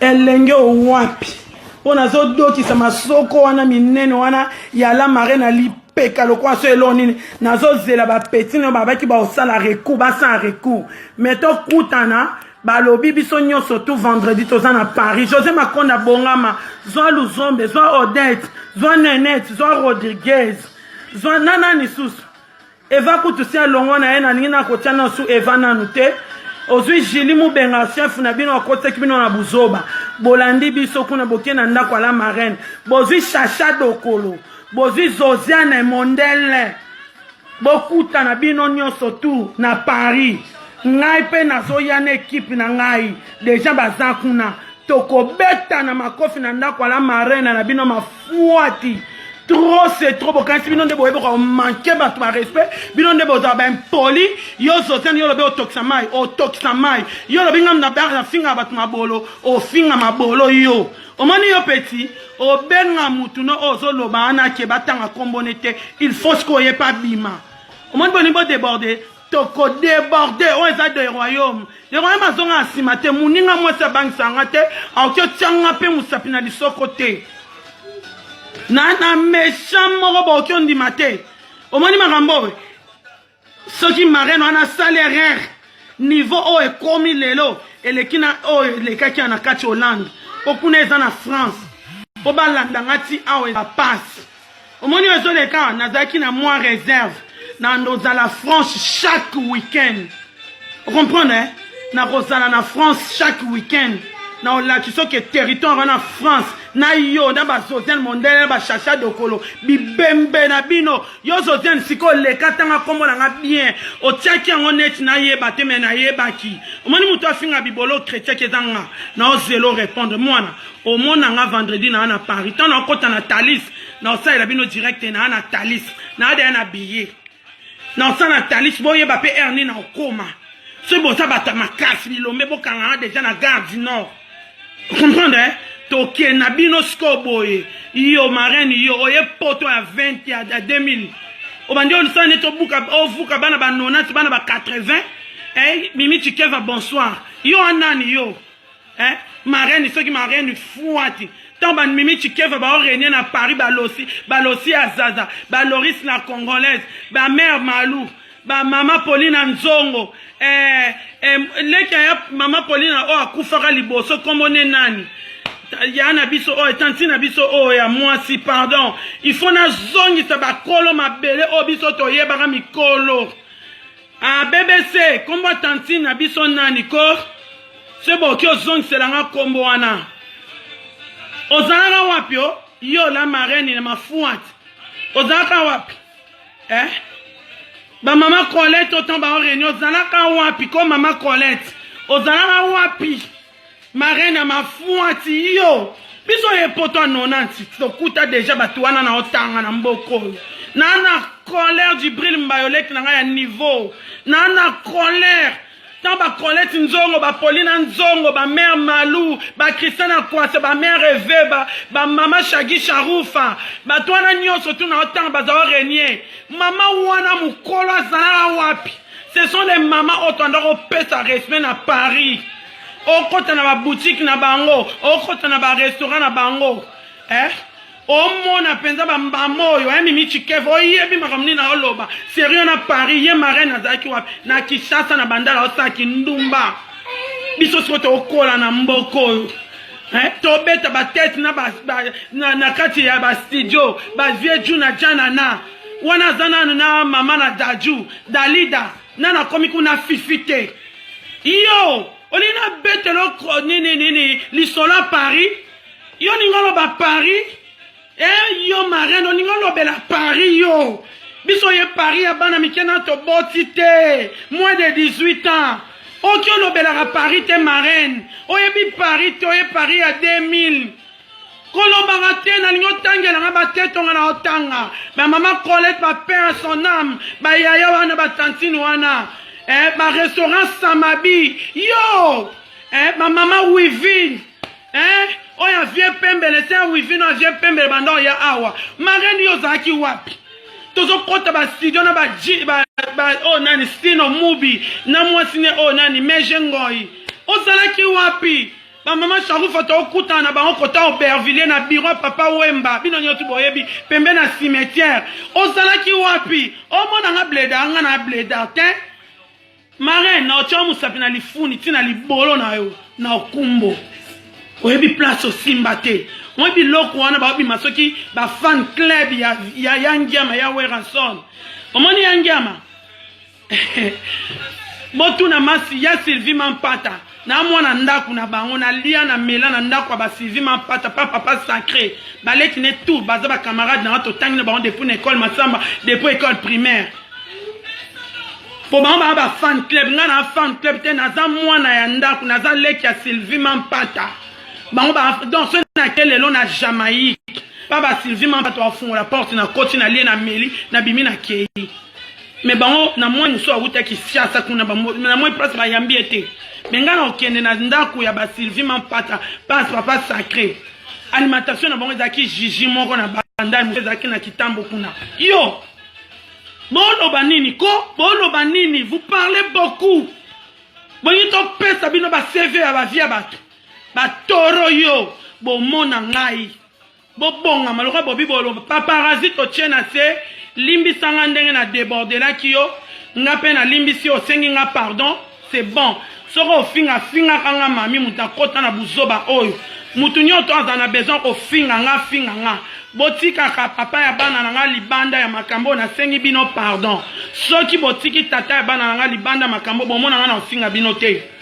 elenge wapi pona zo doki sa masoko wana minene wana ya la marraine lipeka lokwa so elonini nazo zela ba petit no babaki ba osala recours ba sans recours meto kutana balobi biso nyonso tout vendredi toza na Paris José Makonda bongama zwa Luzombe zwa Odette zwa Nenette zwa Rodriguez zwa nana ni susu Eva kutusia longo na ye na ningi na kotia na su Eva nanu te ozwi Jili Mubenga chef na bino akote kibino na buzoba bolandi biso kuna boke na ndako ala marraine bozwi Chacha Dokolo bozwi Zosiane Mondele bokuta na bino nyonso tu na Paris ngai pe nazoya na ekipe na ngai deja baza kuna tokobeta na makofi na ndako ala marraine na bino mafuati trop c'est trop quand bino nde boye ko manquer bato ba respect bino nde boza ba impoli yo Zosiane yo lobe o toxamai yo lobe ngam na bar na finga bato mabolo o finga mabolo yo omani yo petit o benga mutu no ozo loba ana ke batanga kombonete il faut ko ye pas bima omani boni bo déborder toko déborder o eza de royaume azonga asimate muninga mwesa bangi sangate aokyo tianga pe musapi na lisoko te nana méchant moko baokyo ndima te omoni makambo soki marraine wana salaire niveau oyo ekomi lelo eleki na oyo elekaki na kati Hollande okuna eza na France po balandanga ti awa eza passe omoni ezoleka nazalaki na moi réserve na ndozala France chaque week-end comprendre na kozala na France chaque week-end na olaki soki territoire na France na yo na ba Zosiane Mondele ba Chacha Dokolo bibembe na bino yo Zosiane siko leka tanga kombo na bien otiaki yango neti na yeba te me na yebaki omoni mutu afinga bibolo chrétien kezanga na ozelo répondre mwana omona nga vendredi na Paris tant na kota na Thalys na osala bino direct na Thalys na ade na billet na osala Thalys boyeba pe erni na okoma ce boza bata makasi bilombe bokanga déjà na gare du Nord comprendre toke na bino skoboye yo marraine yo oye poto ya 20 ya 2000 obandi olisana neto buka ovuka bana ba 90 bana ba 80 Mimi Chikeva bonsoir yo anani yo marraine soki marraine fuati tant ban Mimi Chikeva ba orenie na Paris balosi azaza ba Loris la congolaise ba mère Malou ba mama Pauline Nzongo leka ya mama Pauline o akufaka liboso kombone nani yana biso o tantina biso o ya mwasi pardon il faut na zongi sa ba kolo mabele o biso to yebaka mikolo BBC kombo tantina biso nani ko sebo ki zongi selanga kombo wana ozalaka wapi yo la marraine na mafuati ozalaka wapi ba mama Colette autant ba réunion ozalaka wapi ko mama Colette ozalaka wapi marraine mafuati yo biso ye poto 90 tokuta déjà batu wana na otanga na mboko na colère du bril mbayolek na ya niveau na colère tant ba Colette Nzongo ba Pauline Nzongo ba mère Malou ba Christiana Kwase ba mère Eve ba mama Shagi Sharoufa ba twana nyonso tu na otanga ba za renier mama wana mukolo azala wapi ce sont les mamans otandako pesa respect na Paris okota na ba boutique na bango okota na ba restaurant na bango omona penza ba moyo Mimi Chikeva oyebi makamni na oloba sérieux na Paris ye marraine azaki wapi na Kinshasa na bandala osaki ndumba biso soto okola na mboko tobeta ba tête na kati ya ba studio ba vieux juna jana na wana zana na mama na Daju Dalida na komi kuna fifite yo olina betelo nini lisola Paris yo ningolo ba Paris yo marraine oningolo bela Paris yo biso ye Paris ya bana mikena to botite moins de 18 ans okyo lo bela Paris te marraine oyebi Paris to ye Paris ya 2000 kolobanga te na lingo tangela nga batetonga na otanga ba mama Colette ba père son âme ba yaya wana ba tantine wana ba restaurant Samabi yo ma mama Wivine oya vie pembele se Wivine o vie pembele bando ya awa marraine yo zaki wapi tozo kota ba studio na ba o nani Stino Mubi na mwasine o nani Mejengoi o zalaki wapi maman Charoufa to okuta na bango kota Aubervilliers na bureau papa Wemba bino nyoto boyebi pembe na cimetière ozalaki wapi omona nga bleda nga na bleda te marraine na ocho musapi na lifuni tina libolo na yo na okumbo oyebi place osimba te oyebi loko wana baobi masoki ba fan club ya yangiama ya Weranson omoni yangiama botu na masi ya Sylvie Mampata na mwana ndaku na bango na lia na mela na ndaku ba Sylvie Mampata papa sacré baleti ne tout baza ba camarade na to tangi na bango depuis l'école Masamba depuis école primaire po bango ba fan club nga na fan club te na za mwana ya ndaku na za leki ya Sylvie Mampata bango ba donc ce na quel lelo na Jamaïque ba Sylvie Mampata wa funga la porte na koti na lia na meli na bimi na kei mais bango na moi nous so wuta ki siasa kuna ba na moi place ba yambi ete menga na okende na ndaku ya ba Sylvie Mampata passe papa sacré alimentation na bango ezaki jiji moko na banda ezaki na kitambo kuna yo bolo banini ko bolo banini vous parlez beaucoup bonito pesa bino ba CV ya ba via bato ba toro yo bo mona ngai bo bonga maloka bobi bolo paparazzi to chena se limbi sanga ndenge na débordela kiyo nga pe na limbi si osengi nga pardon c'est bon soko finga kanga mami muta kota na buzoba oyo mutu nyoto azana besoin ko finga nga botika ka papa ya bana na nga libanda ya makambo na sengi bino pardon soki botiki tata ya bana na nga libanda makambo bomona nga na ofinga bino te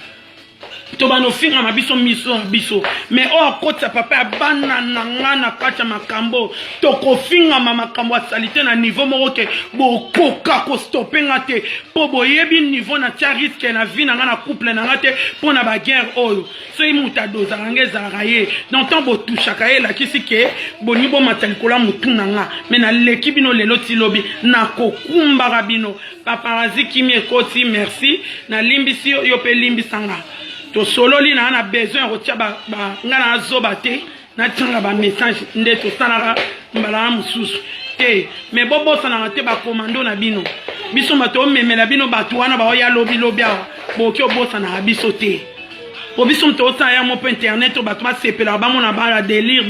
to bano finga mabiso biso mais o akota papa ya bana na nga na kata makambo to ko finga makambo asalite na niveau moko te bo koka ko stopper nga te po boyebi niveau na tia risque na vie na nga na couple na nga te po na ba guerre oyo so imuta doza ngeza raye donc tant bo touchaka ye la kisike boni bo matalikola mutu na nga mais na leki bino lelo tilobi na kokumba rabino paparazzi kimi ekoti merci na limbisi yo pe limbisanga to solo li na besoin rotia ba nga na zoba te na tanga ba message nde to sanaka mbala mususu te mais bobo sana te ba commando na bino biso mato memela bino batu wana ba ya lobi awa boki obosa na biso te bo biso mto sa ya mo internet to batu ba sepela ba mona ba délire